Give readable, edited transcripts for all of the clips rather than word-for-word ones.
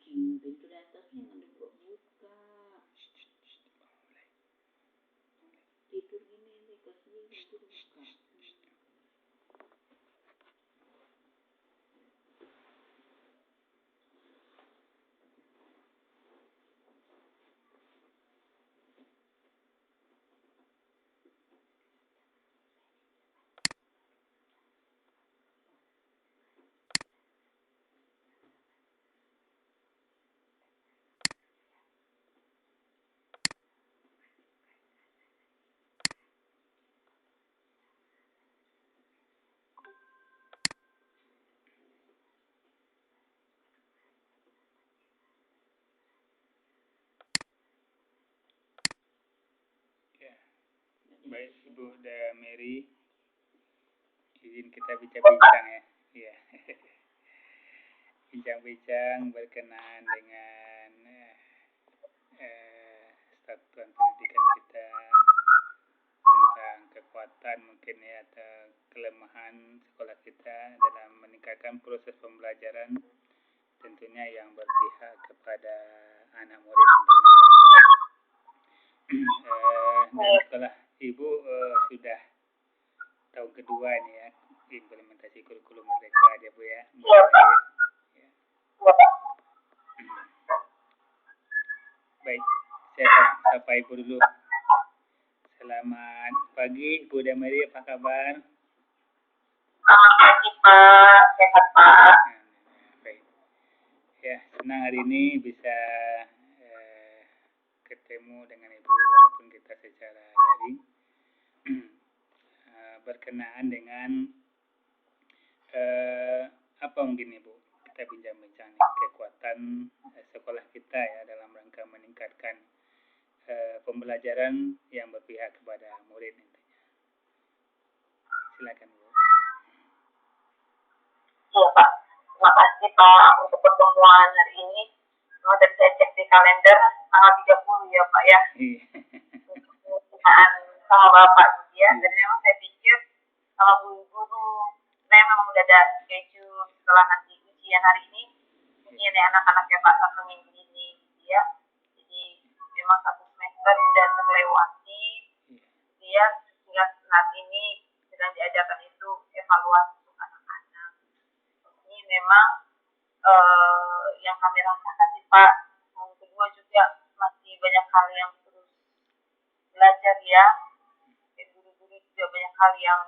Pintu di atasnya nggak dibuka-buka. Tidur gini nih, kasih tidur buka. Baik, Ibu dan Mary, izin kita bincang-bincang ya. Iya. Bincang-bincang berkenaan dengan satuan pendidikan kita, tentang kekuatan mungkin ya atau kelemahan sekolah kita dalam meningkatkan proses pembelajaran, tentunya yang berpihak kepada anak murid tentunya. Dan sekolah Ibu sudah tahun kedua ini ya implementasi kurikulum Merdeka ya Bu ya. Ya. Baik, saya sapa Ibu dulu. Selamat pagi Bu Damari, apa kabar? Selamat pagi Pak, sehat Pak. Baik. Ya, senang hari ini bisa ketemu dengan Ibu walaupun kita secara daring. Berkenaan dengan apa mungkin Ibu kita bincang-bincang kekuatan sekolah kita ya dalam rangka meningkatkan pembelajaran yang berpihak kepada murid nantinya. Silakan Bu. Iya Pak, terima kasih Pak untuk pertemuan hari ini. Kalau tadi saya cek di kalender tanggal 30 ya Pak ya. Untuk penggunaan sama Bapak ya. Dan memang saya pikir sama guru-guru saya memang udah ada schedule setelah nanti ujian hari ini. Ujian anak-anaknya Pak satu minggu ini ya. Jadi memang satu semester sudah terlewati ya, sehingga saat ini sedang diajarkan itu evaluasi untuk anak-anak. Ini memang yang kami rasakan sih Pak. Yang kedua juga masih banyak hal yang terus belajar ya. Guru-guru juga banyak hal yang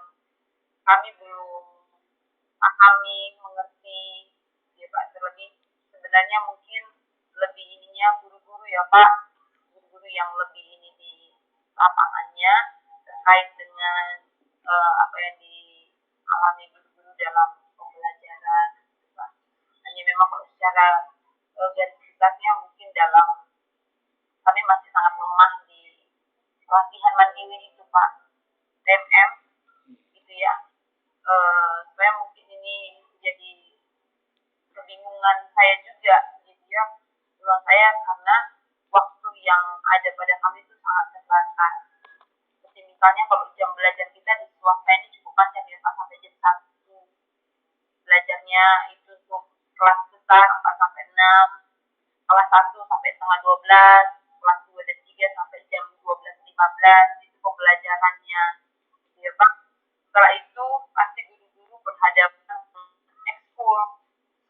kami belum pahami, mengerti ya Pak. Terlebih sebenarnya mungkin lebih ininya guru-guru ya Pak, guru-guru yang lebih ini di lapangannya terkait dengan apa yang dialami guru-guru dalam pembelajaran Pak. Hanya memang kalau secara garis besarnya mungkin dalam kami masih sangat lemah di latihan mandiri itu Pak, TMM gitu ya. Saya mungkin ini jadi kebingungan saya juga gitu ya, buat saya karena waktu yang ada pada kami itu sangat terbatas. Seperti misalnya kalau jam belajar kita di swasta ini cukup panjang ya Pak, sampai jam 1 belajarnya itu untuk kelas besar 4 sampai 6, kelas 1 sampai setengah 12, kelas 2 dan 3 sampai jam 12.15 itu pembelajarannya gitu ya Pak. Setelah itu pasti guru-guru berhadapan ekskul.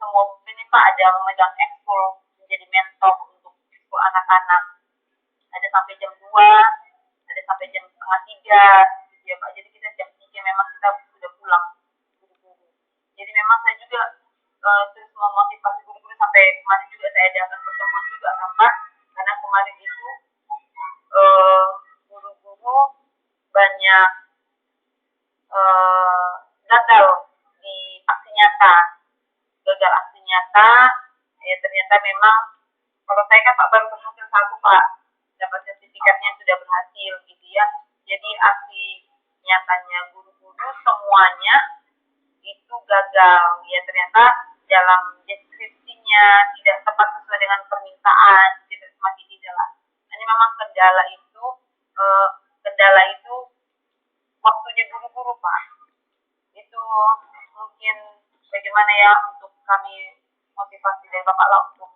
Semua ini Pak ada memegang ekskul, menjadi mentor untuk ekskul anak-anak. Ada sampai jam 2, ada sampai jam setengah 3 gitu ya Pak. Jadi kita jam 3 memang kita sudah pulang guru-guru. Jadi memang saya juga terus memotivasi guru-guru, sampai kemarin juga saya adakan pertemuan juga kan Pak. Karena kemarin itu guru-guru banyak gagal di aksi nyata. Gagal aksi nyata, ya ternyata memang kalau saya kan Pak baru berhasil 1 Pak, dapat sertifikatnya sudah berhasil gitu ya. Jadi aksi nyatanya guru-guru semuanya itu gagal ya, ternyata dalam deskripsinya tidak tepat sesuai dengan permintaan, tidak semakin tidak. Ini memang kendala itu waktunya guru-guru Pak. Itu mungkin bagaimana ya untuk kami motivasi dari Bapak lah untuk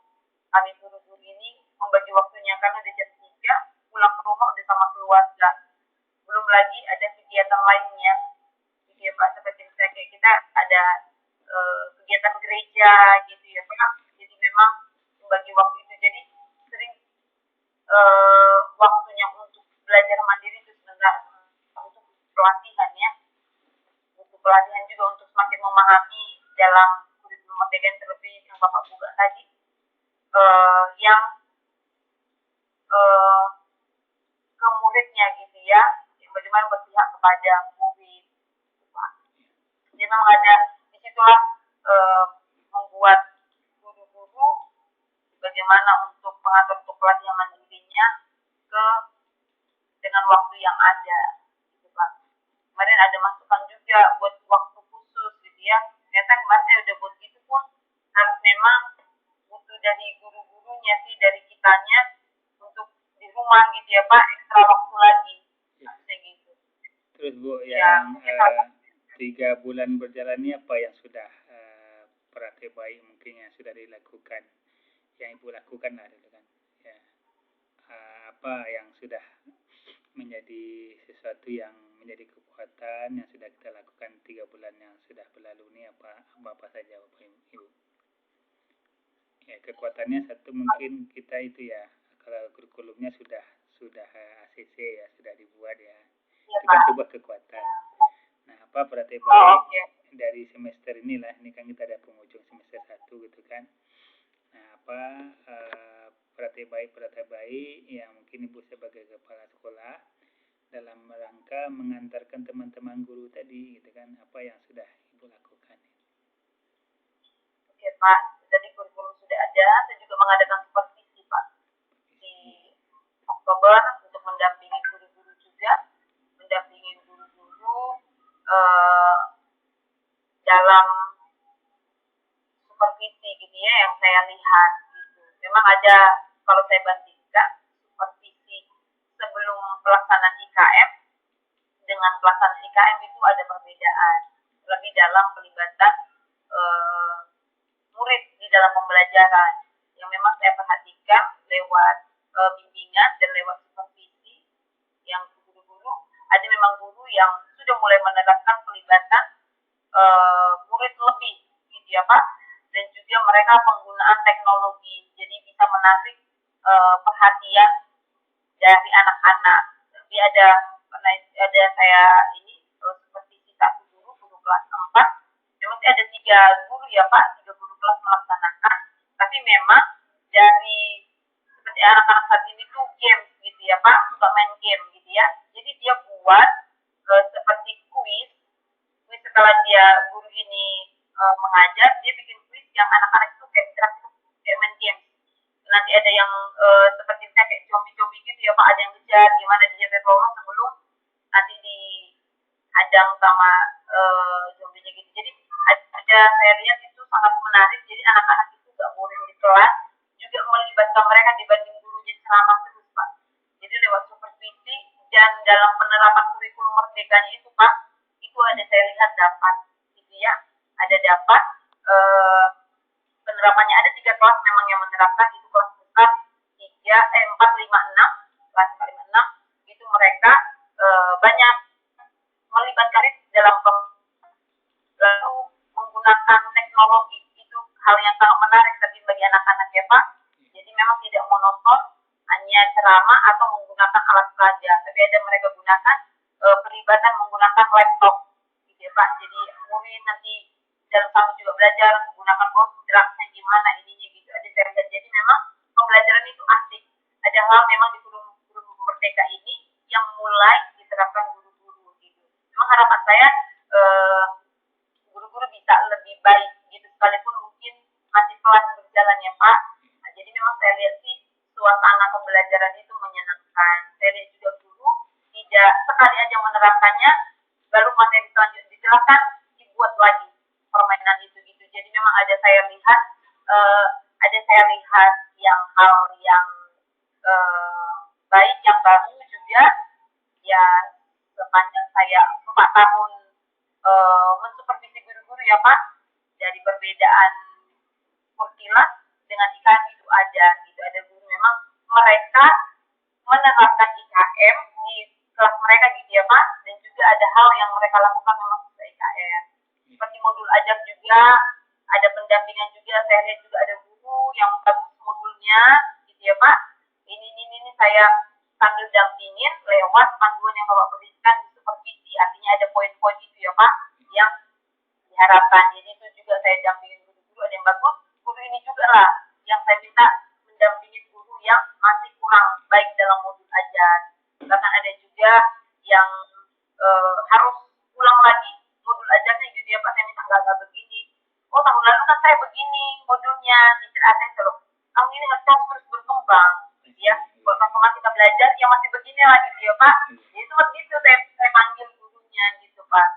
kami guru-guru ini membagi waktunya karena udah jam 3 pulang ke rumah udah sama keluarga. Belum lagi ada kegiatan lainnya gitu ya Pak, seperti misalnya kayak kita ada kegiatan gereja gitu ya Pak. Jadi memang membagi waktu itu jadi sering waktunya untuk belajar mandiri itu sebenarnya untuk pelatihan ya, untuk pelatihan juga untuk semakin memahami dalam kurikulum merdeka yang terlebih yang Bapak buka tadi, yang ke muridnya gitu ya, bagaimana berpihak kepada murid. Jadi memang ada disitulah membuat guru-guru bagaimana untuk mengatur untuk pelatihan mandirinya ke dengan waktu yang ada gitu Pak. Kemarin ada masukan juga buat waktu khusus gitu ya, ternyata kemarin saya udah buat gitu pun harus memang butuh dari guru-gurunya sih, dari kitanya untuk di rumah gitu ya Pak, ekstra waktu lagi harusnya gitu. Terus Bu, Ya, yang 3 bulan berjalan ini apa yang sudah praktek baik mungkin yang sudah dilakukan, yang Ibu lakukan lah dulu kan ya, apa yang sudah menjadi sesuatu yang menjadi kekuatan yang sudah kita lakukan 3 bulan yang sudah berlalu ini, apa saja Bapak Ibu? Ya, kekuatannya satu mungkin kita itu ya, kalau kurikulumnya sudah ACC ya, sudah dibuat ya, itu kan sebuah kekuatan. Nah, apa praktek baik dari semester inilah, ini kan kita ada penghujung semester 1 gitu kan. Nah, apa praktek baik yang mungkin Ibu sebagai kepala sekolah dalam rangka mengantarkan teman-teman guru tadi gitu kan, apa yang sudah Ibu lakukan? Oke Pak, jadi kurikulum sudah ada, saya juga mengadakan supervisi Pak di Oktober untuk mendampingi guru-guru juga, mendampingi guru-guru dalam supervisi gitu ya, yang saya lihat gitu. Memang ada, kalau saya bandingkan supervisi sebelum pelaksanaan IKM dengan pelaksanaan IKM itu ada perbedaan, lebih dalam pelibatan murid di dalam pembelajaran, yang memang saya perhatikan lewat bimbingan dan lewat supervisi yang guru-guru, ada memang guru yang sudah mulai menerapkan pelibatan murid lebih gitu ya Pak, dan juga mereka penggunaan teknologi, jadi bisa menarik perhatian dari anak-anak. Tapi ada saya ini seperti satu guru kelas 4, memang ada 3 guru ya Pak, 3 guru kelas melaksanakan, tapi memang dari seperti anak-anak saat ini tuh games gitu ya Pak, suka main game gitu ya, jadi dia buat seperti kuis setelah dia guru ini mengajar, dia bikin kuis yang anak-anak itu kayak interaktif kayak main game. Nanti ada yang seperti saya kayak zombie gitu ya Pak, ada yang ngejar gimana dia berlolos sebelum nanti dihadang sama zombinya gitu. Jadi ada, saya lihat itu sangat menarik, jadi anak-anak itu gak boring di kelas, juga melibatkan mereka dibanding gurunya ceramah terus Pak. Jadi lewat supervisi dan dalam penerapan kurikulum merdekanya itu Pak, itu ada saya lihat dapat gitu ya, ada dapat penerapannya. Ada 3 kelas memang yang menerapkan, itu kelas besar 4, 5, 6, kelas 4, 5, 6 itu mereka banyak melibatkan dalam lalu menggunakan teknologi, itu hal yang sangat menarik tapi bagi anak-anak ya Pak. Jadi memang tidak monoton hanya ceramah atau menggunakan alat pelajar, tapi ada mereka gunakan pelibatan menggunakan laptop gitu ya Pak. Jadi murid nanti dalam kami juga belajar menggunakan geraknya gimana ininya gitu, ada saya lihat. Jadi memang pembelajaran itu asik, ada hal memang di kurikulum merdeka ini yang mulai diterapkan guru-guru gitu. Memang harapan saya guru-guru bisa lebih baik gitu, sekalipun mungkin masih pelan berjalan ya Pak. Nah, jadi memang saya lihat sih suasana pembelajaran itu menyenangkan. Saya lihat juga guru tidak sekali aja menerapkannya, baru materi selanjutnya dijelaskan dibuat lagi permainan itu gitu. Jadi memang ada saya lihat yang hal yang baik, yang baru juga ya, sepanjang saya 4 tahun mensupervisi guru-guru ya Pak, dari perbedaan kursilah dengan IKM itu ada gitu, ada guru memang mereka menerapkan IKM di kelas mereka gitu ya Pak, dan juga ada hal yang mereka lakukan memang sesuai IKM seperti modul ajar juga, ada pendampingan juga. Saya lihat juga ada guru yang bagus modulnya gitu ya Pak, ini saya sambil dampingin lewat panduan yang Bapak berikan di supervisi, artinya ada poin-poin itu ya Pak yang diharapkan. Jadi itu juga saya dampingin guru-guru, ada yang bagus. Guru ini juga lah yang saya minta mendampingin guru yang masih kurang baik dalam modul ajar. Bahkan ada juga yang harus ulang lagi modul ajarnya gitu ya Pak, saya minta nggak begini. Oh tahun lalu kan saya begini modulnya, teacher ATS loh. Tahun ini harus terus berkembang gitu ya. Kalau teman-teman kita belajar yang masih begini lah gitu ya Pak. Jadi seperti itu saya panggil gurunya gitu Pak.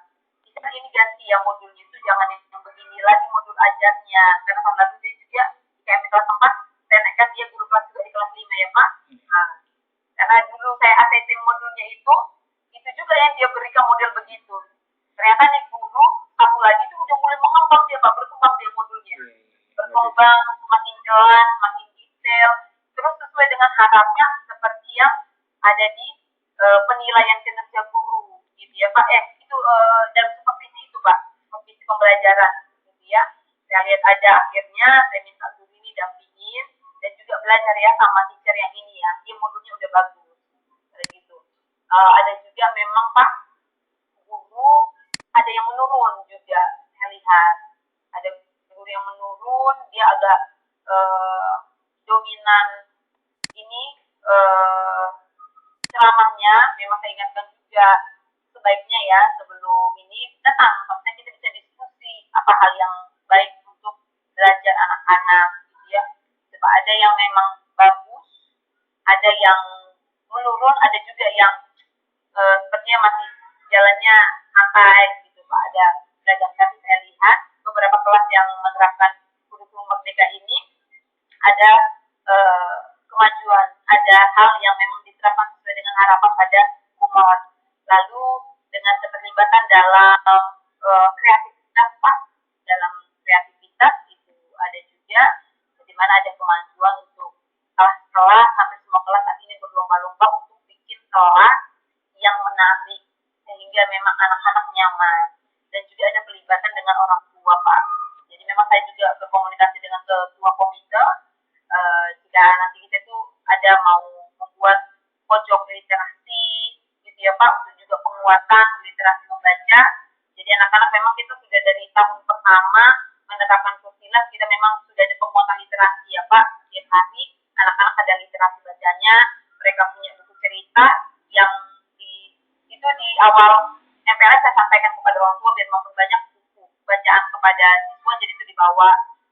Kita ini ganti ya modulnya itu, jangan yang begini lagi modul ajarnya. Karena tahun lalu dia juga kayak di kelas 4, saya naikkan dia guru kelas juga di kelas 5 ya Pak. Nah, karena dulu saya ACC modulnya itu juga yang dia berikan model begitu. Ternyata nih guru satu lagi itu udah mulai mengembang dia Pak, berkembang dia modulnya. Berkembang, makin jelas, makin detail, terus sesuai dengan harapan seperti yang ada di penilaian kinerja guru gitu ya Pak. Itu dalam supervisi itu Pak, supervisi pembelajaran gitu ya. Saya lihat aja akhirnya saya minta guru ini dampingin dan juga belajar ya sama teacher yang ini ya, dia modulnya udah bagus gitu. Ada juga memang Pak guru ada yang menurun juga, saya lihat ada guru yang menurun, dia agak dominan ini ceramahnya. Memang saya ingatkan juga sebaiknya ya sebelum ini datang, sampai kita bisa diskusi apa hal yang baik untuk belajar anak-anak gitu ya. Sebab ada yang memang bagus, ada yang menurun, ada juga yang sepertinya masih jalannya santai gitu Pak. Ada beragam, tapi saya lihat beberapa kelas yang menerapkan kurikulum merdeka ini ada kemajuan, ada hal yang memang diterapkan sesuai dengan harapan pada umat. Lalu dengan keterlibatan dalam kreativitas Pak, dalam kreativitas itu ada juga, bagaimana ada kemajuan untuk kelas-kelas, sampai semua kelas saat ini berlomba-lomba untuk bikin kelas yang menarik sehingga memang anak-anak nyaman, dan juga ada pelibatan dengan orang tua Pak. Jadi memang saya juga berkomunikasi dengan ketua komite jika nanti kita tuh ada mau membuat pojok literasi gitu ya Pak, untuk juga penguatan literasi membaca. Jadi anak-anak memang kita sudah dari tahun pertama menerapkan kursilah, kita memang sudah ada penguatan literasi ya Pak. Setiap hari anak-anak ada literasi bacanya, mereka punya buku cerita yang itu di awal MPLS saya sampaikan kepada orang tua biar memperbanyak buku bacaan kepada siswa, jadi itu dibawa.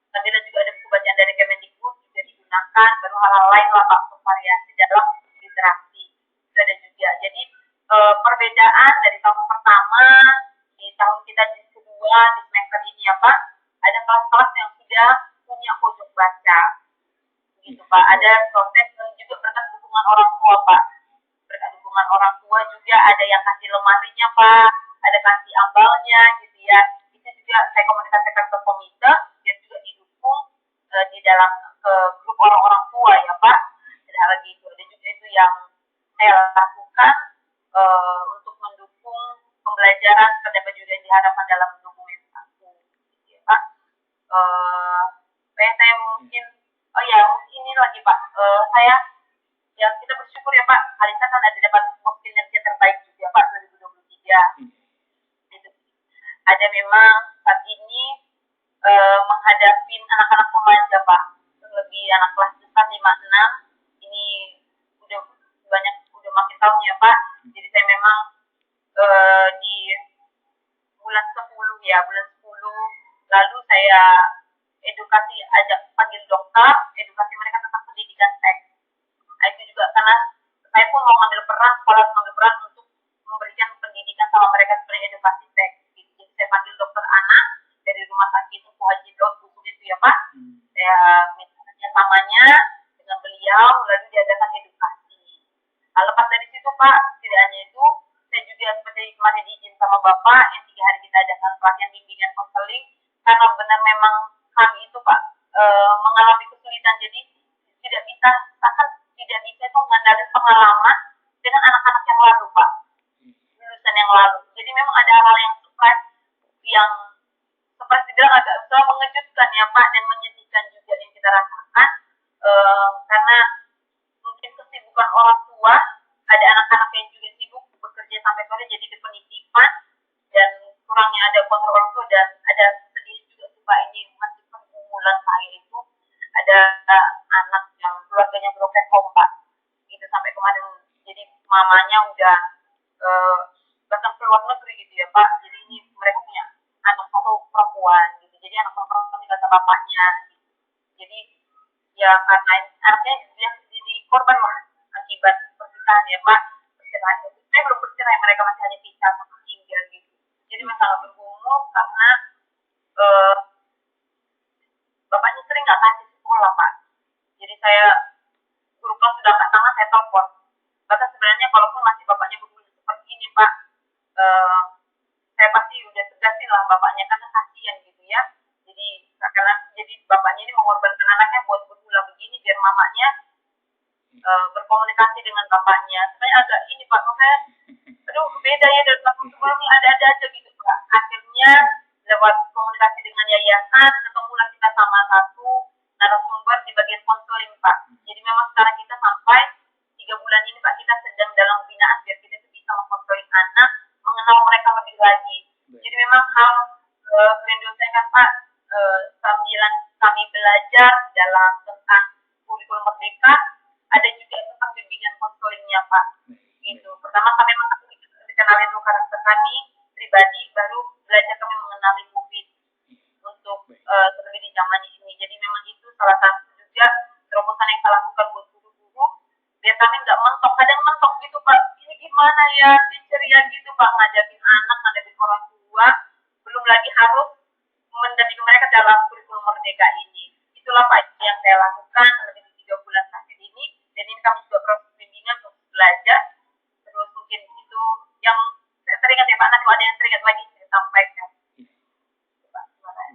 Sambil juga ada buku bacaan dari Kemendikbud juga digunakan, baru hal-hal lain lah Pak untuk variasi dalam literasi itu ada juga. Jadi perbedaan dari tahun pertama di tahun kita di kedua di semester ini ya Pak, ada kelas-kelas yang sudah punya pojok baca gitu Pak. Ada proses juga berkat dukungan orang tua Pak, berkat dukungan orang tua juga ada yang kasih lemarinya Pak, ada kasih ambalnya gitu ya. Itu juga saya komunikasikan ke komite biar juga didukung di dalam grup orang-orang tua ya Pak. Ada hal lagi itu, ada juga itu yang saya lakukan untuk mendukung pembelajaran seperti apa juga yang diharapkan dalam dokumen aku gitu ya Pak. Saya mungkin mungkin ini lagi Pak, saya ya kita bersyukur ya Pak, Alisa kan ada dapat kinerja terbaik juga Pak 2023. Itu ada memang saat ini menghadapi anak-anak remaja Pak, lebih anak kelas besar 5-6 ini udah banyak, udah makin tahun ya Pak. Jadi saya memang di bulan 10 lalu saya edukasi, ajak panggil dokter, edukasi mereka tentang pendidikan seks. Nah, itu juga karena saya pun mau ngambil peran, sekolah ngambil peran untuk memberikan pendidikan sama mereka seperti edukasi seks. Jadi saya panggil dokter anak dari rumah sakit Haji Daud itu ya Pak. Saya minta kerjasamanya dengan beliau, lalu diadakan edukasi. Nah, lepas dari situ Pak, tidak hanya itu, saya juga seperti kemarin izin sama Bapak yang 3 hari kita adakan pelatihan bimbingan konseling, karena benar memang kami itu Pak mengalami kesulitan Jadi tidak bisa itu mengandalkan pengalaman dengan anak-anak yang lalu, Pak, lulusan yang lalu. Jadi memang ada hal yang yang surprise tidak agak mengejutkan ya Pak, dan menyedihkan juga yang kita rasakan, karena mungkin kesibukan orang tua, ada anak-anak yang juga sibuk bekerja sampai sore jadi di penitipan, dan kurangnya ada kontrol orang tua, dan ada sedih juga sih Pak, ini masih pergumulan saya itu ada anak yang keluarganya broken home Pak, gitu sampai kemarin, jadi mamanya udah bahkan keluar negeri gitu ya Pak, jadi ini mereka punya anak satu perempuan gitu, jadi anak perempuan tinggal sama bapaknya gitu. Jadi ya karena artinya dia jadi korban lah akibat perpisahan ya Pak, perceraian. Saya belum bercerai, mereka masih hanya pisah sama tinggal gitu. Jadi memang sangat bergumul karena bapaknya sering nggak kasih sekolah Pak. Jadi saya guru kelas sudah angkat tangan, saya telepon. Bahkan sebenarnya kalaupun masih bapaknya bergumul seperti ini Pak, saya pasti udah tegasin lah bapaknya, karena kasihan gitu ya. Jadi bapaknya ini mengorbankan anaknya buat berulah begini biar mamanya berkomunikasi dengan bapaknya. Sebenarnya agak ini Pak, saya aduh beda ya dari waktu sebelumnya, ada aja gitu Pak. Akhirnya lewat komunikasi dengan yayasan ketemulah kita sama satu narasumber di bagian konseling Pak. Jadi memang sekarang kita sampai 3 bulan ini Pak, kita sedang dalam binaan biar kita bisa mengkonseling anak, mengenal mereka lebih lagi. Jadi memang hal kerinduan saya kan Pak, sambilan kami belajar dalam tentang kurikulum merdeka, ada juga tentang bimbingan konselingnya Pak. Gitu. Pertama kami memang dikenalin dulu karakter kami pribadi, baru belajar kami mengenali COVID untuk terlebih di zaman ini. Jadi memang itu salah satu juga terobosan yang saya lakukan buat guru-guru, biar kami nggak mentok. Kadang mentok gitu Pak, ini gimana ya, ceria gitu Pak, ngajarin anak, ngajarin orang tua, belum lagi harus mendampingi mereka dalam kurikulum merdeka ini. Itulah Pak yang saya lakukan lebih dari 3 bulan terakhir ini, dan ini kami juga proses bimbingan untuk belajar. Terus mungkin itu yang saya teringat ya Pak, nanti ada yang teringat lagi saya sampaikan.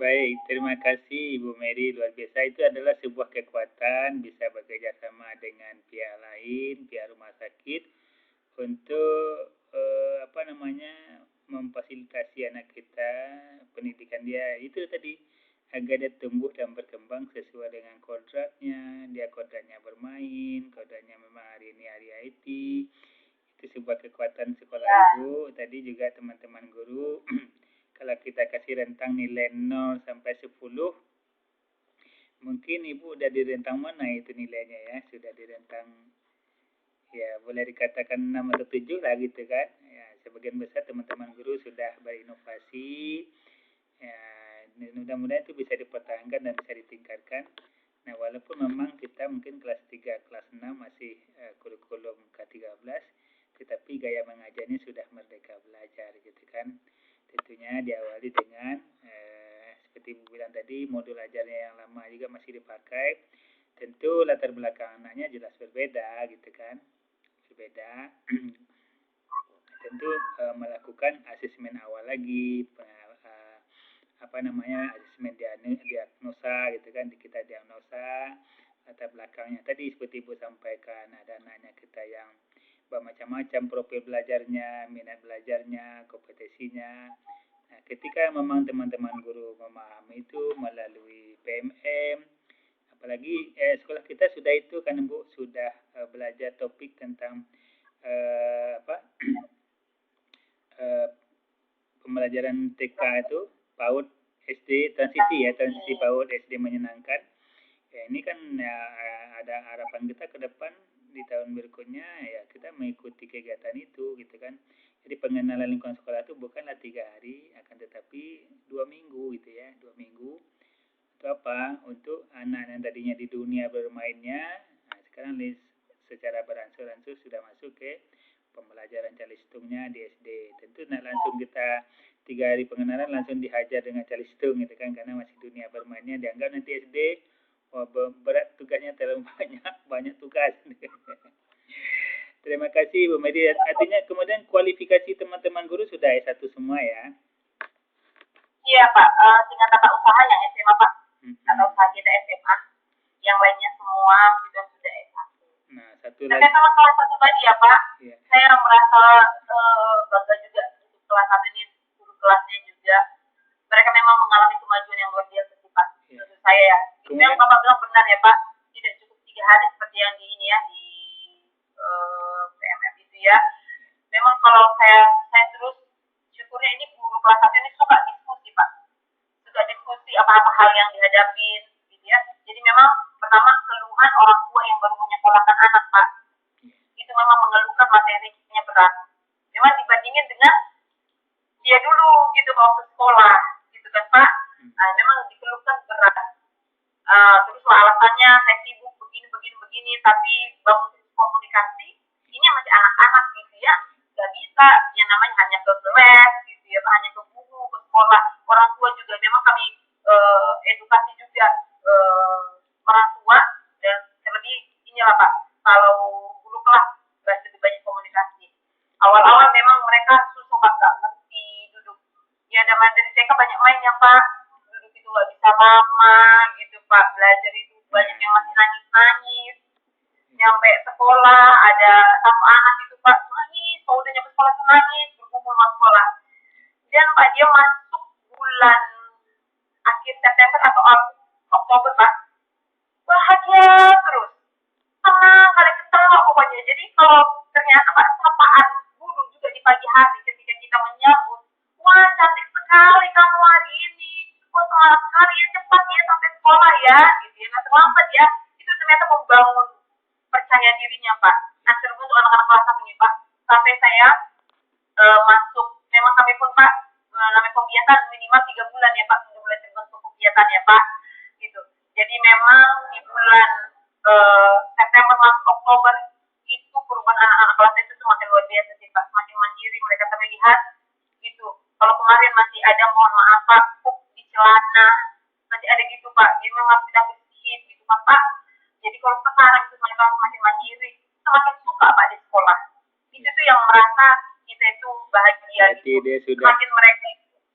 Baik, terima kasih Ibu Mary, luar biasa. Itu adalah sebuah kekuatan bisa bekerja sama dengan pihak lain, pihak rumah sakit untuk memfasilitasi anak kita, pendidikan dia itu tadi agar dia tumbuh dan berkembang sesuai dengan kodratnya. Dia kodratnya bermain, kodratnya memang hari ini hari IT. Itu sebuah kekuatan sekolah Ibu. Tadi juga teman-teman guru kalau kita kasih rentang nilai 0 sampai 10, mungkin Ibu udah di rentang mana itu nilainya ya? Sudah di rentang, ya boleh dikatakan 6 atau 7 lah gitu kan. Ya, sebagian besar teman-teman guru sudah berinovasi. Ya, mudah-mudahan itu bisa dipertahankan dan bisa ditingkatkan. Nah, walaupun memang kita mungkin kelas 3, kelas 6 masih kurikulum K13, tetapi gaya mengajarnya sudah merdeka belajar gitu kan. Tentunya diawali dengan seperti Ibu bilang tadi, modul ajarnya yang lama juga masih dipakai. Tentu latar belakang anaknya jelas berbeda gitu kan. Berbeda. Tentu melakukan asesmen awal lagi, asesmen diagnosa gitu kan, kita diagnosa latar belakangnya. Tadi seperti Ibu sampaikan, ada anaknya kita yang bermacam-macam profil belajarnya, minat belajarnya, kompetensinya. Nah, ketika memang teman-teman guru memahami itu melalui PMM, apalagi sekolah kita sudah itu kan Bu, sudah belajar topik tentang pembelajaran TK itu, PAUD SD, transisi PAUD SD menyenangkan. Ya, ini kan ada harapan kita ke depan di tahun berikutnya ya kita mengikuti kegiatan itu gitu kan. Jadi pengenalan lingkungan sekolah itu bukanlah 3 hari, akan tetapi 2 minggu gitu ya, 2 minggu. Itu apa? Untuk anak yang tadinya di dunia bermainnya, nah sekarang secara beransur-ansur sudah masuk ke pembelajaran calisthungnya di SD. Tentu nak langsung kita 3 hari pengenalan langsung dihajar dengan calisthung gitu kan, karena masih dunia bermainnya, dianggap nanti SD berat tugasnya, terlalu banyak tugas. Terima kasih Bu Medi. Artinya kemudian kualifikasi teman-teman guru sudah S1 semua ya? Iya Pak, tingkat tata usaha yang SMA Pak, tata usaha kita SMA, yang lainnya semua sudah S1. Nah, satu lagi. Terkait sama kelas 1 tadi ya Pak, saya merasa bangga juga untuk kelas 1 ini, guru kelasnya juga. Mereka memang mengalami kemajuan yang luar biasa sih Pak. Menurut saya ya. Memang Bapak bilang benar ya Pak, tidak cukup 3 hari seperti yang di ini ya, di PMF itu ya. Memang kalau saya terus syukurnya ini guru kelas 1 ini suka diskusi Pak. Suka diskusi apa-apa hal yang dihadapin gitu ya. Jadi memang pertama keluhan orang tua yang baru menyekolahkan anak Pak. Itu memang mengeluhkan materinya berat. Memang dibandingin dengan dia dulu gitu waktu sekolah gitu kan Pak. Memang dikeluhkan berat. Terus alasannya saya sibuk begini, tapi bangun komunikasi ini masih anak-anak gitu ya, nggak bisa yang namanya hanya ke les gitu ya, hanya ke guru, ke sekolah. Orang tua juga memang kami edukasi juga orang tua, dan terlebih inilah Pak, kalau guru kelas lebih banyak komunikasi. Awal-awal memang mereka susah Pak, nggak ngerti duduk ya, dari TK banyak main ya Pak, duduk itu nggak bisa lama gitu Pak, belajar itu banyak yang masih nangis. Nyampe sekolah ada satu anak itu Pak nangis, kalau udah nyampe sekolah tuh nangis, berkumpul masuk sekolah. Dan Pak dia masuk bulan akhir September atau Oktober Pak, bahagia terus, senang kali ketawa pokoknya. Jadi kalau ternyata Pak sapaan guru juga di pagi hari ketika kita menyambut, wah cantik sekali kamu hari ini, wah semangat sekali ya, cepat ya sampai sekolah ya gitu ya, nggak terlambat ya. Itu ternyata membangun percaya dirinya Pak. Nah terbentuk anak-anak kelas 1 ini Pak, sampai saya masuk, memang kami pun Pak namanya pembiasan minimal 3 bulan ya Pak, sudah mulai terbentuk kegiatan ya Pak gitu. Jadi memang di bulan September masuk Oktober itu perubahan anak-anak kelas itu semakin luar biasa sih Pak, semakin mandiri mereka terlihat gitu. Kalau kemarin masih ada mohon maaf Pak, pup di celana masih ada gitu Pak, jadi memang harus kita bersihin gitu Pak. Jadi kalau sekarang itu mereka semakin mandiri, semakin suka Pak di sekolah. Itu tuh yang merasa kita itu bahagia gitu. Dia semakin mereka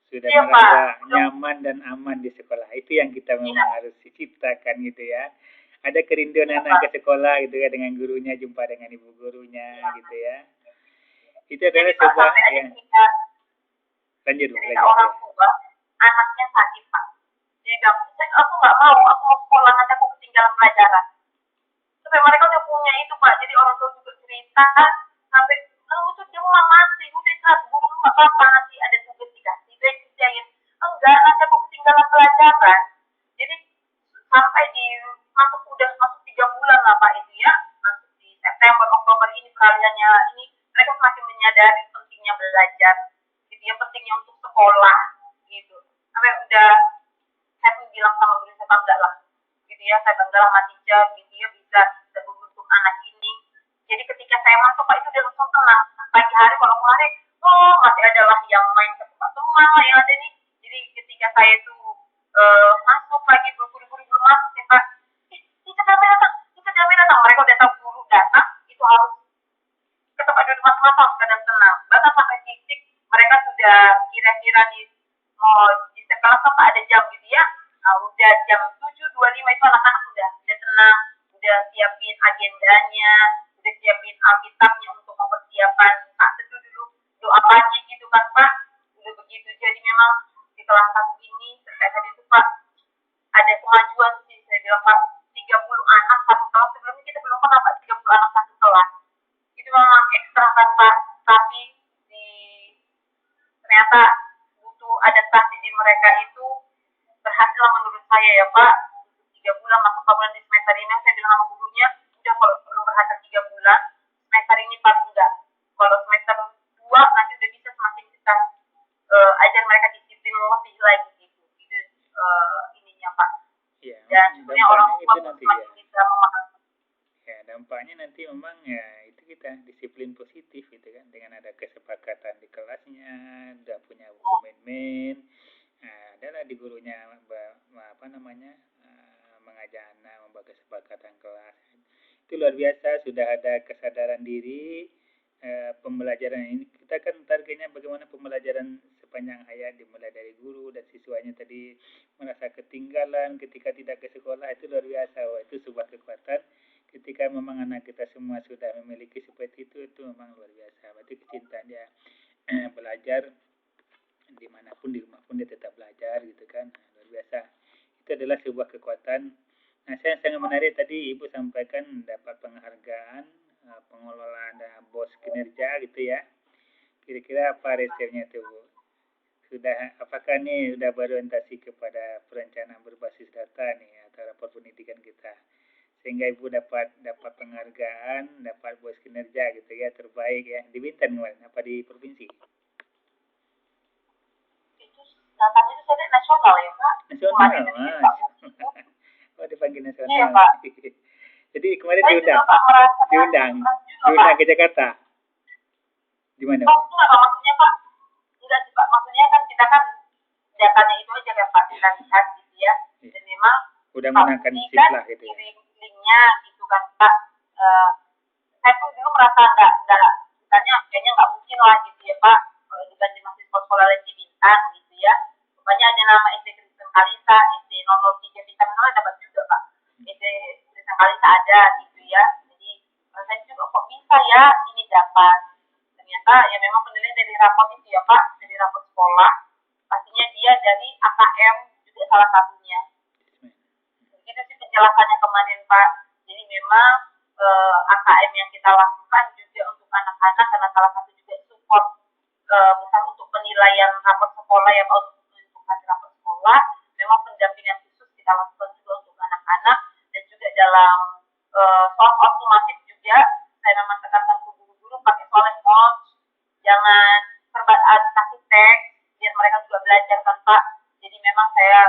sudah merasa nyaman dan aman di sekolah. Itu yang kita memang harus ciptakan gitu ya. Ada kerinduan anak ke sekolah gitu ya, dengan gurunya, jumpa dengan ibu gurunya gitu ya. Itu adalah sebuah yang lanjut. Orang tua anaknya sakit Pak. Jadi aku nggak mau, aku mau sekolah nanti aku ketinggalan pelajaran. Sampai mereka udah punya itu Pak. Jadi orang tua juga cerita sampai kamu tuh demam mati, udah saat guru nggak apa-apa, nanti ada tugas dikasih, dia kerjain. Enggak, nanti aku ketinggalan pelajaran. Jadi sampai udah masuk 3 bulan lah Pak itu ya, masuk di September, Oktober ini peralihannya ini, mereka semakin menyadari pentingnya belajar, gitu ya, pentingnya untuk sekolah, gitu. Sampai udah saya pun bilang sama guru saya bangga lah, gitu ya, saya bangga lah sama teacher, gitu ya, bisa membentuk anak ini. Jadi ketika saya masuk Pak itu udah langsung tenang. Pagi hari kalau kemarin, masih ada lah yang main ke tempat teman lah yang ada nih. Jadi ketika saya itu masuk pagi berburu-buru belum masuk ya Pak, bisa kami datang. Mereka udah tahu guru datang, itu harus ke tempat duduk masing-masing dan tenang. Bahkan sampai titik mereka sudah kira-kira mau di sekolah Pak ada jam gitu ya. Nah, udah jam 7.25 itu anak-anak udah tenang, udah siapin agendanya, udah siapin alkitabnya untuk mempersiapkan Pak Teduh dulu doa pagi gitu kan Pak. Udah begitu. Jadi memang di kelas 1 ini terkait tadi itu Pak ada kemajuan sih, saya bilang Pak, 30 anak satu kelas. Sebelumnya kita belum pernah Pak 30 anak satu kelas. Itu memang ekstra kan Pak, tapi ternyata butuh adaptasi di mereka itu berhasil menurut saya ya Pak. 3 bulan masuk bulan di semester ini, saya bilang sama gurunya, udah kalau belum berhasil 3 bulan, semester ini paling enggak. Kalau semester 2 nanti udah bisa semakin kita ajar mereka disiplin lebih lagi gitu. Itu ininya Pak. Ya, dan sebenarnya orang tua semakin bisa memahami. Ya, dampaknya nanti memang ya itu kita disiplin positif gitu kan, dengan ada kesepakatan di kelasnya, udah punya komitmen. Nah, adalah di gurunya mengajak anak, membuat kesepakatan kelas. Itu luar biasa, sudah ada kesadaran diri. Pembelajaran ini kita kan targetnya bagaimana pembelajaran sepanjang hayat, dimulai dari guru dan siswanya tadi merasa ketinggalan ketika tidak ke sekolah, itu luar biasa. Wah, itu cinta dia belajar dimanapun, di rumah pun dia tetap belajar gitu kan. Luar biasa. Itu adalah sebuah kekuatan. Nah, saya sangat menarik tadi Ibu sampaikan dapat penghargaan pengelolaan bos kinerja gitu ya. Kira-kira apa resepnya itu Bu? Sudah, apakah ini sudah berorientasi kepada perencanaan berbasis data nih atau rapor pendidikan kita? Sehingga Ibu dapat penghargaan, dapat bos kinerja gitu ya, terbaik ya. Di Bintan kemarin, apa di provinsi? Itu datanya itu saya nasional ya Pak? Nasional, Mas. Oh, dipanggil nasional. Iya Pak. Jadi kemarin Saya diundang ke Jakarta. Di mana? Oh, itu apa maksudnya Pak? Enggak sih Pak, maksudnya kan kita kan datanya itu aja kan Pak, kita lihat gitu ya. Dan memang udah menangkan sip lah gitu ya. Linknya gitu kan Pak. Saya pun dulu merasa kayaknya nggak mungkin lah gitu ya Pak, kalau dibanding mahasiswa sekolah lain di Bintan gitu ya. Pokoknya ada nama SD Kristen Kalista, SD 003 Bintan mana dapat juga Pak. SD Kristen Kalista ada gitu ya. Jadi saya juga kok bisa ya ini dapat. Ternyata ya memang penilaian dari rapot itu ya Pak, dari rapot sekolah. Pastinya dia dari AKM juga salah satunya. Begitu sih penjelasannya kemarin Pak. Jadi memang AKM yang kita lakukan juga untuk anak-anak karena salah satu juga support besar untuk penilaian rapot sekolah ya Pak, untuk hasil rapot sekolah. Memang pendampingan khusus kita lakukan juga untuk anak-anak dan juga dalam soal sumatif juga saya memang tekankan ke guru-guru pakai soal notes, jangan kasih teks biar mereka juga belajar kan Pak. Jadi memang saya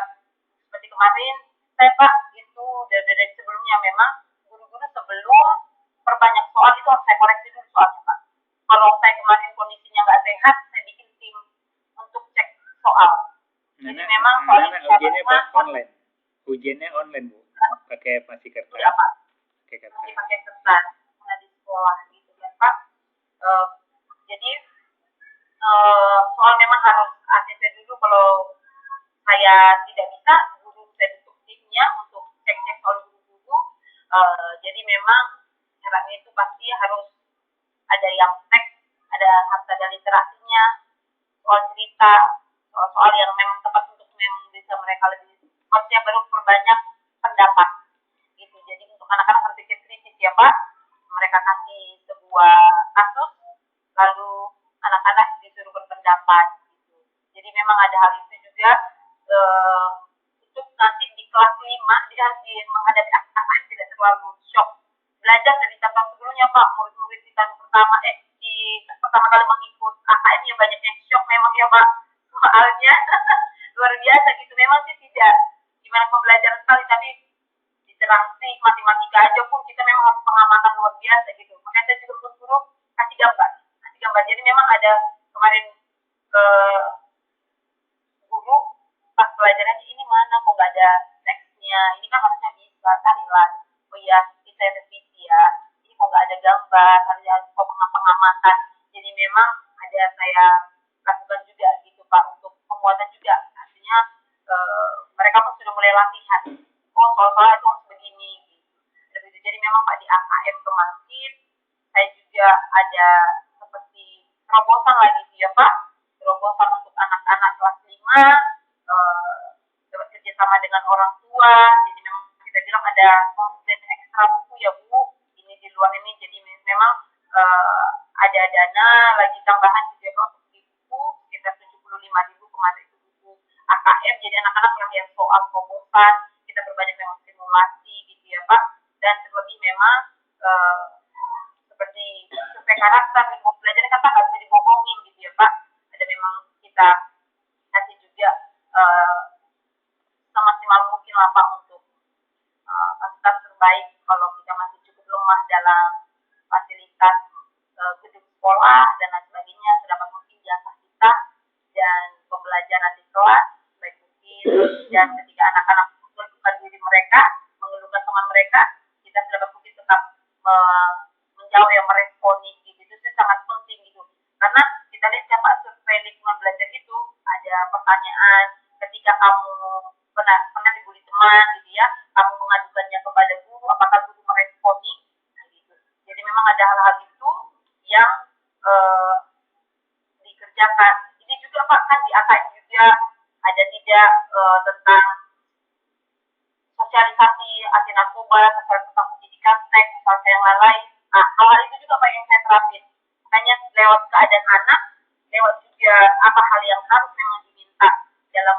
seperti kemarin saya Pak itu dari sebelumnya memang guru-guru sebelum perbanyak soal itu harus saya koreksi dulu soalnya Pak. Kalau saya kemarin kondisinya nggak sehat, saya bikin tim untuk cek soal. Jadi memang soalnya ujiannya online. Ujiannya online Bu, pakai masih kertas. Iya Pak. Pakai kertas. Nah di sekolah gitu kan Pak. Jadi soal memang harus ACC dulu kalau saya tidak bisa, guru saya bentuk timnya untuk cek-cek soal guru-guru. Jadi memang caranya itu pasti harus ada yang teks, harus ada literasinya, soal cerita, soal yang memang tepat untuk memang bisa mereka lebih, maksudnya baru perbanyak pendapat gitu. Jadi untuk anak-anak berpikir kritis ya Pak, mereka kasih sebuah kasus, lalu anak-anak disuruh berpendapat gitu. Jadi memang ada hal itu juga untuk nanti di kelas 5 dia menghadapi AKM tidak terlalu shock. Belajar dari tahun sebelumnya Pak, murid-murid di tahun pertama di pertama kali mengikut AKM ya banyak yang shock memang ya Pak. Soalnya luar biasa gitu. Memang sih tidak gimana pembelajaran sekali, tapi literasi matematika aja pun kita memang harus pengamatan luar biasa gitu. Makanya saya juga guru kasih gambar. Jadi memang ada kemarin guru pas pelajarannya ini mana kok nggak ada teksnya, ini kan harusnya bisa carilah. Oh iya, kita revisi ya. Ini kok nggak ada gambar, harusnya pengamatan. Jadi memang ada saya lakukan juga gitu Pak untuk penguatan juga. Artinya mereka pun sudah mulai latihan. Oh soal-soal itu harus begini. Gitu. Jadi memang Pak di AKM kemarin saya juga ada seperti terobosan lagi ya Pak, terobosan untuk anak-anak kelas 5 bekerjasama dengan orang tua. Jadi memang kita bilang ada konten ekstra buku ya Bu, ini di luar ini. Jadi memang ada dana lagi tambahan juga untuk beli buku sekitar 75.000 kemarin itu buku AKM. Jadi anak-anak latihan soal terobosan, kita berbanyak memang simulasi gitu ya Pak. Dan terlebih memang seperti survei karakter, lingkungan belajar kan Pak nggak bisa dibohongin gitu ya Pak. Ada memang kita kasih juga semaksimal mungkin lah Pak untuk fasilitas terbaik kalau kita masih cukup lemah dalam fasilitas gedung sekolah dan lain sebagainya, sedapat mungkin jasa kita dan pembelajaran di kelas baik mungkin. Dan ketika anak-anak mengeluhkan diri mereka, mengeluhkan teman mereka, kita sedapat mungkin tetap menjawab yang meresponi gitu. Itu sangat penting gitu. Karena kita lihat ya Pak, survei lingkungan belajar itu ada pertanyaan ketika kamu pernah dibully teman gitu ya, kamu mengadukannya kepada guru, apakah guru meresponi? Nah, gitu. Jadi memang ada hal-hal itu yang kebijakan. Ini juga Pak kan di AKM juga ada tidak tentang sosialisasi anti narkoba, sosialisasi tentang pendidikan seks, sosialisasi yang lain. Nah, hal itu juga Pak yang saya terapin. Makanya lewat keadaan anak, lewat juga apa hal yang harus memang diminta dalam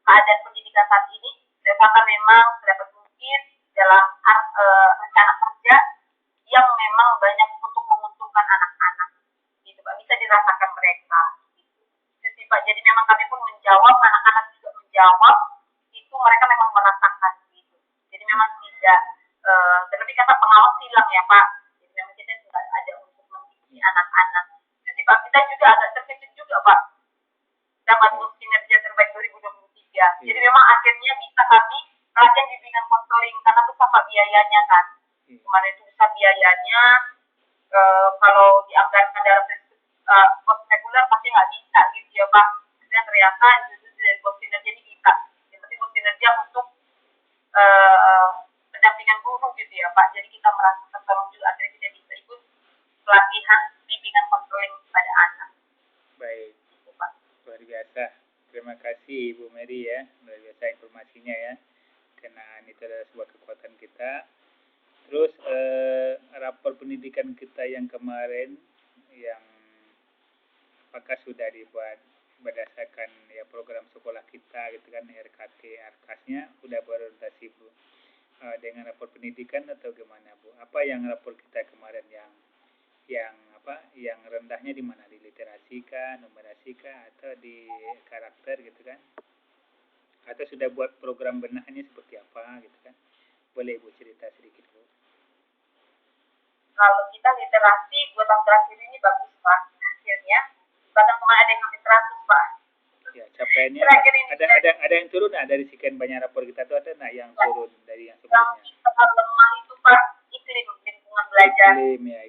keadaan pendidikan saat ini, saya usahakan memang sedapat mungkin dalam rencana kerja yang memang banyak untuk menguntungkan anak-anak, gitu Pak, bisa dirasakan mereka. Gitu. Itu sih Pak. Jadi memang kami pun menjawab, anak-anak juga menjawab, itu mereka memang merasakan gitu. Jadi memang tidak terlebih kata pengawas hilang ya Pak. Jadi memang kita tidak ada untuk mendidik anak-anak. Itu sih Pak. Kita juga agak terkejut juga Pak dapat kinerja terbaik 2023. Jadi memang akhirnya bisa kami pelatihan bimbingan konseling karena besar Pak biayanya kan. Kemarin itu besar biayanya, kalau dianggarkan dalam pos reguler pasti nggak bisa gitu ya Pak. Dan ternyata itu dari pos kinerja ini bisa. Yang penting pos kinerja untuk pendampingan guru gitu ya Pak. Jadi kita merasa tertolong juga akhirnya kita bisa ikut pelatihan bimbingan konseling pada anak. Baik. Luar biasa. Terima kasih Ibu Mary ya, luar biasa informasinya ya. Karena itu adalah sebuah kekuatan kita. Terus rapor pendidikan kita yang kemarin, yang apakah sudah dibuat berdasarkan ya program sekolah kita gitu kan, RKT, RKAS-nya sudah berorientasi Bu dengan rapor pendidikan atau gimana Bu? Apa yang rapor kita kemarin yang rendahnya di mana, di literasi kah, numerasi kah, atau di karakter gitu kan, atau sudah buat program benahnya seperti apa gitu kan? Boleh Ibu cerita sedikit Bu? Kalau kita literasi buat tahun terakhir ini bagus Pak hasilnya, bahkan kemarin ada yang hampir 100 Pak. Ya, capaiannya ada yang turun dari sekian banyak rapor kita tuh, ada yang turun dari yang sebelumnya? Yang kita lemah itu Pak iklim lingkungan belajar.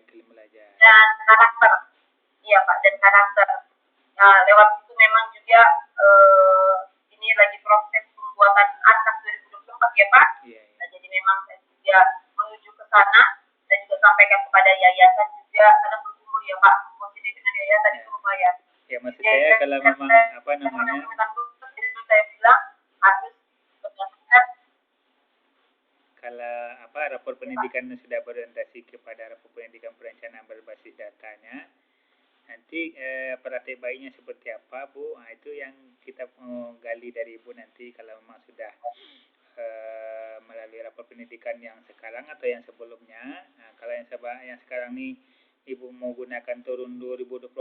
Iklim belajar. Dan karakter, iya Pak, dan karakter. Nah, lewat itu memang juga ini lagi proses pembuatan ARKAS 2024 ya Pak. Iya. Nah, jadi memang saya juga menuju ke sana dan juga sampaikan kepada yayasan juga, karena berkumpul ya Pak, positif dengan yayasan itu lumayan. Ya, maksud saya kalau memang apa namanya, itu saya bilang harus berdasarkan kalau rapor pendidikan sudah berorientasi kepada rapor pendidikan perencanaan berbasis datanya, nanti praktek baiknya seperti apa Bu? Nah, itu yang kita mau gali dari Ibu nanti kalau memang sudah melalui rapor pendidikan yang sekarang atau yang sebelumnya. Nah, kalau yang sekarang nih Ibu mau gunakan turun 2024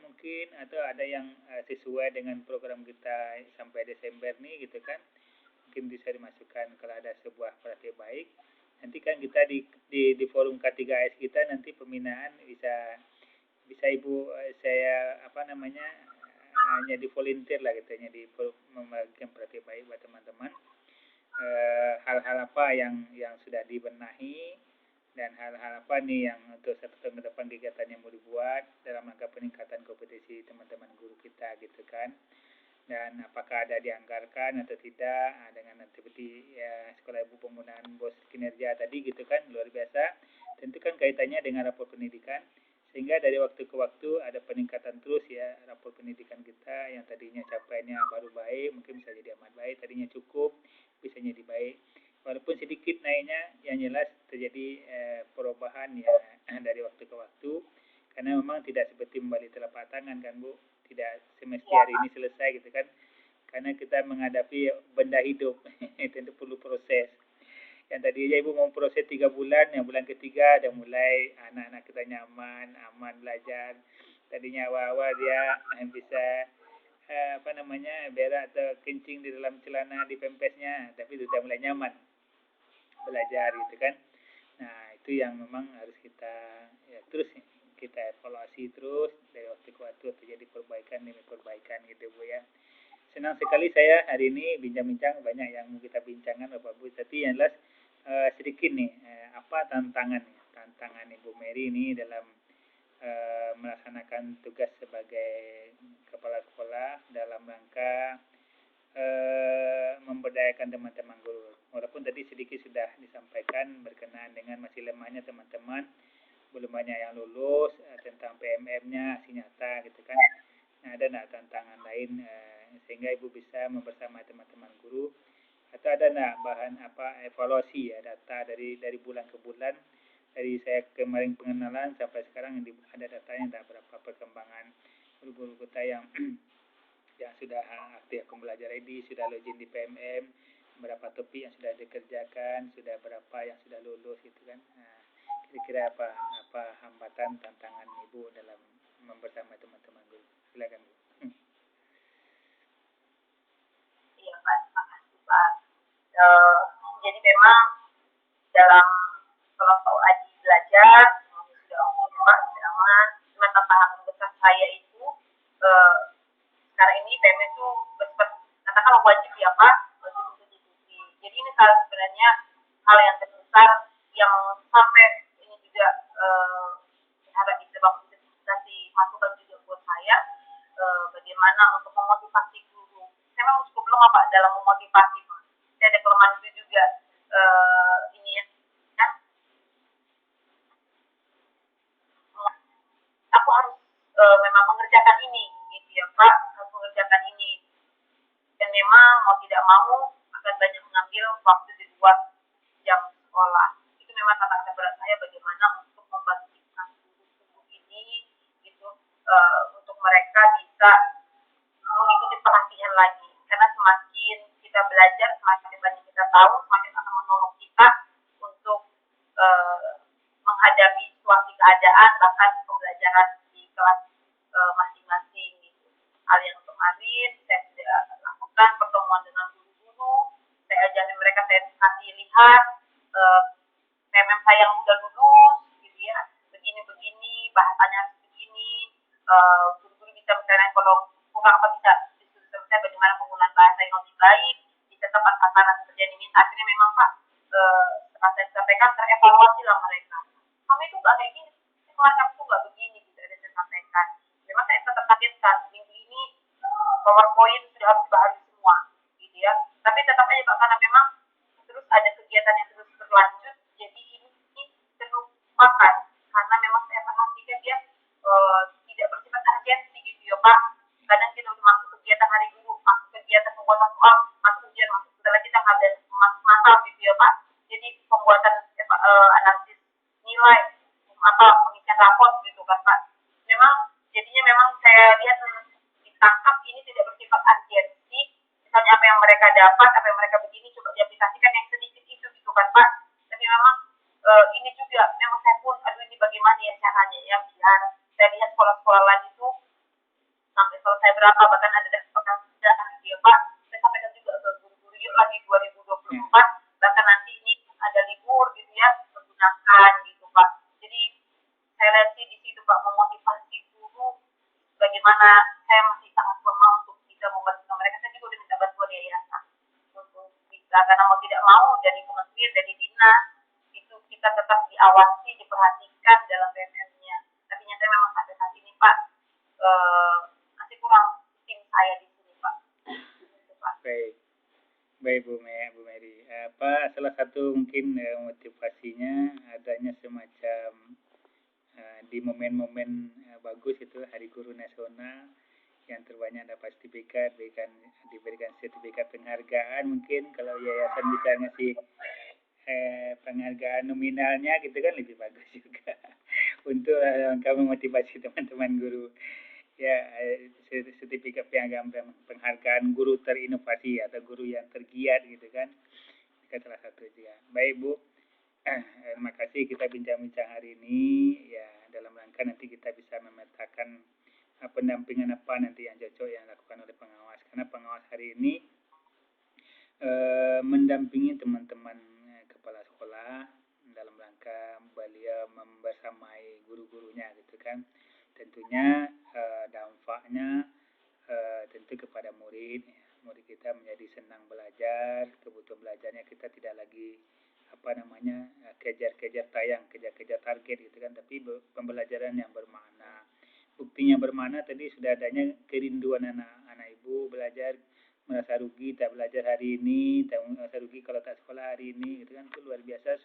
mungkin, atau ada yang sesuai dengan program kita sampai Desember nih gitu kan, mungkin bisa dimasukkan kalau ada sebuah praktek baik. Nanti kan kita di forum K3S kita nanti pembinaan bisa Ibu saya hanya di volunteer lah gitu, hanya di membagikan praktek baik buat teman-teman. Hal-hal apa yang sudah dibenahi dan hal-hal apa nih yang untuk 1 tahun ke depan kegiatan yang mau dibuat dalam rangka peningkatan kompetensi teman-teman guru kita gitu kan, dan apakah ada dianggarkan atau tidak dengan seperti ya sekolah ibu penggunaan bos kinerja tadi gitu kan, luar biasa. Tentu kan kaitannya dengan rapor pendidikan, sehingga dari waktu ke waktu ada peningkatan terus ya rapor pendidikan kita, yang tadinya capaiannya baru baik mungkin bisa jadi amat baik, tadinya cukup bisa jadi baik, walaupun sedikit naiknya, yang jelas terjadi perubahan ya dari waktu ke waktu, karena memang tidak seperti membalik telapak tangan kan Bu, tidak semesti hari ini selesai gitu kan, karena kita menghadapi benda hidup tentu perlu proses. Yang tadinya Ibu mau proses 3 bulan, yang bulan ketiga ada mulai anak-anak kita aman belajar. Tadinya awal-awal dia bisa berak atau kencing di dalam celana di pempesnya, tapi sudah mulai nyaman belajar gitu kan. Nah, itu yang memang harus kita terus kita evaluasi terus dari waktu ke waktu, terjadi perbaikan demi perbaikan gitu Bu ya. Senang sekali saya hari ini bincang-bincang, banyak yang mau kita bincangkan Bapak Bu, tapi yang jelas sedikit nih apa tantangan Ibu Mary ini dalam melaksanakan tugas sebagai kepala sekolah dalam rangka memberdayakan teman-teman guru. Walaupun tadi sedikit sudah disampaikan berkenaan dengan masih lemahnya teman-teman, belum banyak yang lulus tentang PMR PPM-nya hasil nyata gitu kan. Nah, ada enggak tantangan lain sehingga Ibu bisa membersamai teman-teman guru, atau ada enggak bahan evaluasi ya, data dari bulan ke bulan, dari saya kemarin pengenalan sampai sekarang ada datanya enggak, berapa perkembangan guru-guru kita yang sudah aktif pembelajar ID, sudah login di PMM, berapa topik yang sudah dikerjakan, sudah berapa yang sudah lulus gitu kan. Nah, kira-kira apa hambatan tantangan Ibu dalam membersamai teman-teman guru? Silakan Bu. Iya Pak, terima kasih Pak. Jadi memang dalam kalau Aji belajar sudah oke Pak, sudah aman. Cuma tantangan terbesar saya itu sekarang ini PM itu katakanlah wajib ya Pak, wajib untuk diikuti. Jadi ini sebenarnya hal yang terbesar yang sampai ini juga harap bisa Bapak kasih masukan juga buat saya, bagaimana untuk memotivasi guru. Saya memang cukup lemah Pak dalam memotivasi Pak. Saya ada kelemahan itu juga ini ya. Aku harus memang mengerjakan ini gitu ya Pak, harus mengerjakan ini. Dan memang mau tidak mau akan banyak mengambil waktu di luar jam sekolah. Itu memang tantangan berat saya, bagaimana untuk membangkitkan guru-guru ini gitu, untuk mereka bisa mengikuti pelatihan lagi. Karena semakin kita belajar, semakin banyak kita tahu, semakin akan menolong kita untuk menghadapi situasi keadaan, bahkan pembelajaran di kelas masing-masing gitu. Hal yang kemarin saya sudah lakukan pertemuan dengan guru-guru, saya ajari mereka, saya kasih lihat PMM saya yang udah lulus gitu ya, begini-begini, bahasanya begini, guru-guru bisa misalnya kalau kurang apa bisa diskusi sama saya bagaimana penggunaan bahasa yang lebih baik, bisa tepat sasaran seperti yang diminta. Akhirnya memang Pak, setelah saya sampaikan terevaluasi lah mereka. Kamu itu nggak kayak gini, kemarin kamu tuh nggak begini gitu, ada saya sampaikan. Memang saya tetap kagetkan minggu ini PowerPoint sudah harus dibahas semua gitu ya. Tapi tetap aja Pak, karena memang terus ada kegiatan yang terus berlanjut, jadi ini terlupakan karena memang saya perhatikan dia tidak bersifat urgensi gitu ya Pak. Kadang kita udah masuk kegiatan hari guru, masuk kegiatan pembuatan soal, masuk ujian, masuk setelah kita ada masal gitu ya Pak. Jadi pembuatan analisis nilai pengisian raport gitu kan Pak. Memang jadinya memang saya lihat ditangkap ini tidak bersifat urgensi. Misalnya apa yang mereka dapat, apa yang mereka begini coba diaplikasikan yang sedikit itu gitu kan Pak. Tapi memang ini juga memang saya pun ini bagaimana ya caranya ya, biar saya lihat sekolah-sekolah lain itu sampai selesai berapa, bahkan ada pekerjaan gitu ya Pak. Saya sampaikan juga ke guru-guru yuk lagi 2024, bahkan nanti ini ada libur gitu ya, menggunakan gitu Pak. Jadi saya lihat sih di situ Pak, memotivasi guru bagaimana saya masih sangat lemah untuk bisa membantu mereka. Saya juga udah minta bantuan yayasan untuk bisa, karena mau tidak mau dari kementerian, dari dinas itu kita tetap diawasi, diperhatikan dalam PMM-nya. Tapi nyatanya memang sampai saat ini Pak masih kurang tim saya di sini Pak. Gitu, Pak. Baik Bu Mary. Salah satu mungkin motivasinya adanya semacam di momen-momen bagus itu Hari Guru Nasional yang terbanyak dapat sertifikat, diberikan sertifikat penghargaan. Mungkin kalau yayasan bisa ngasih penghargaan nominalnya gitu kan lebih bagus juga untuk kami motivasi teman-teman guru. Ya, sertifikat penghargaan guru terinovasi atau guru yang tergiat gitu kan. Itu salah satu juga. Baik Bu, terima kasih kita bincang-bincang hari ini ya, dalam rangka nanti kita bisa memetakan pendampingan apa nanti yang cocok yang dilakukan oleh pengawas. Karena pengawas hari ini mendampingi teman-teman kepala sekolah dalam rangka beliau membersamai guru-gurunya gitu kan. Tentunya dampaknya tentu kepada murid kita menjadi senang belajar, kebutuhan belajarnya kita tidak lagi kejar-kejar target gitu kan, tapi pembelajaran yang bermakna. Buktinya bermakna tadi sudah adanya kerinduan anak ibu belajar, merasa rugi tak belajar hari ini, tak merasa rugi kalau tak sekolah hari ini gitu kan. Itu luar biasa,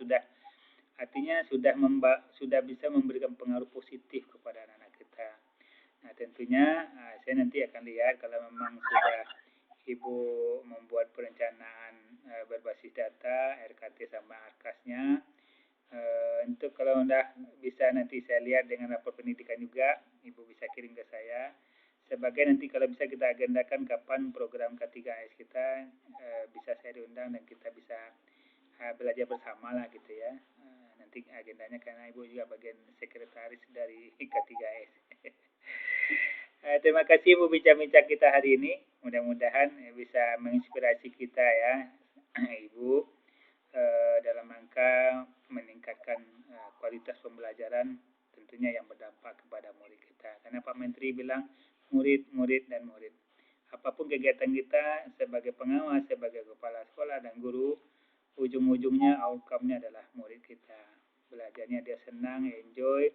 artinya sudah bisa memberikan pengaruh positif kepada anak-anak kita. tentunya saya nanti akan lihat kalau memang sudah Ibu membuat perencanaan berbasis data, RKT sama ARKAS-nya. Untuk kalau sudah bisa nanti saya lihat dengan rapor pendidikan juga, Ibu bisa kirim ke saya. Sebagai nanti kalau bisa kita agendakan kapan program K3S kita bisa saya diundang dan kita bisa belajar bersama lah gitu ya. Nanti agendanya karena Ibu juga bagian sekretaris dari K3S. Terima kasih Ibu bincang-bincang kita hari ini. Mudah-mudahan bisa menginspirasi kita ya Ibu dalam rangka meningkatkan kualitas pembelajaran tentunya yang berdampak kepada murid kita. Karena Pak Menteri bilang murid, dan murid. Apapun kegiatan kita sebagai pengawas, sebagai kepala sekolah dan guru, ujung-ujungnya outcome-nya adalah murid kita. Belajarnya dia senang, enjoy.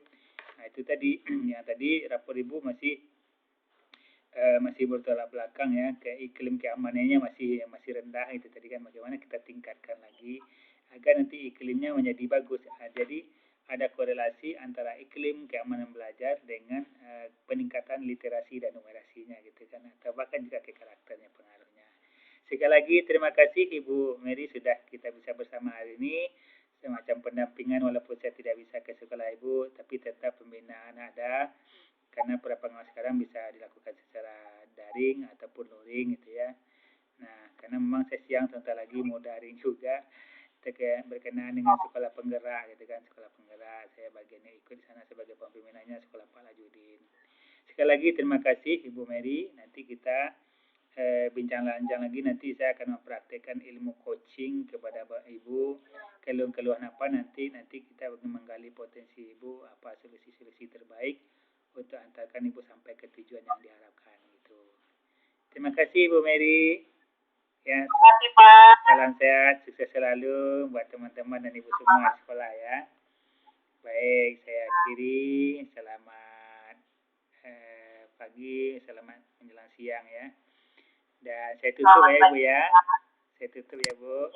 Nah itu tadi, yang tadi rapor Ibu masih bertolak belakang ya, ke iklim keamanannya masih rendah itu tadi kan, bagaimana kita tingkatkan lagi agar nanti iklimnya menjadi bagus. Jadi ada korelasi antara iklim keamanan belajar dengan peningkatan literasi dan numerasinya gitu kan, atau bahkan juga ke karakternya pengaruhnya. Sekali lagi terima kasih Ibu Mary sudah kita bisa bersama hari ini, semacam pendampingan walaupun saya tidak bisa ke sekolah Ibu, tapi tetap pembinaan ada. Karena para pengawas sekarang bisa dilakukan secara daring ataupun luring gitu ya. Nah, karena memang saya siang sebentar lagi mau daring juga, berkenaan dengan sekolah penggerak gitu kan, sekolah penggerak. Saya bagiannya ikut di sana sebagai pembinanya sekolah Pak Lajudin. Sekali lagi terima kasih Ibu Mary. Nanti kita bincang lanjut lagi, nanti saya akan mempraktekkan ilmu coaching kepada Ibu. Keluhan apa nanti kita menggali potensi Ibu, apa solusi-solusi terbaik untuk antarkan Ibu sampai ke tujuan yang diharapkan gitu. Terima kasih Ibu Mary. Ya, terima kasih Pak. Salam sehat, sukses selalu buat teman-teman dan Ibu semua di sekolah ya. Baik, saya akhiri. Selamat pagi, selamat menjelang siang ya. Dan saya tutup ya Ibu ya. Saya tutup ya Bu.